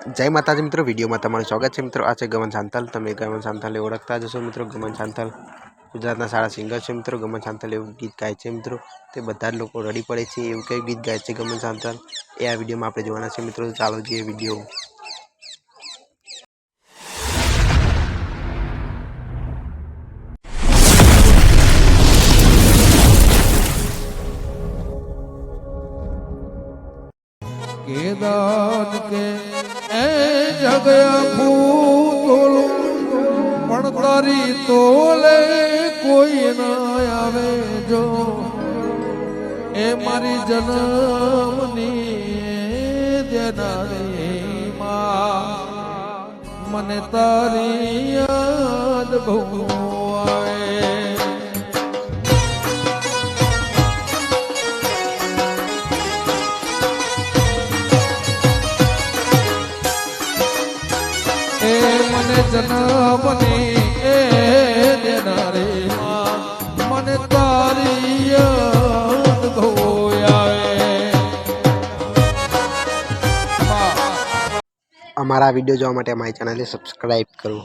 जय माताजी मित्रों, विडियो में तमारुं स्वागत है। मित्रों आ गमन सांथाल, तमे गमन सांथाल ओळखता ज हशो। मित्रों गमन सांथाल गुजरातना सारा सिंगर है। मित्रों गमन सांथाल एवं गीत गाय है। मित्रों ते बधा ज लोको रड़ी पड़े छे एवं कई गीत गाय है गमन सांथाल, ए आ विडियो में आपणे जोवाना छे। मित्रों चालो जोईए विडियो। केदान के ए जगया फूल पण तारी तोले कोई ना आवे जो ए मारी जन्मनी देनारी मां मने तारी याद बहु आए। मने जन्मनी ए देनारी मां मने तारी याद बहु आवे। अमारा विडियो जोवा माटे अमारी चेनल ने सब्सक्राइब करो।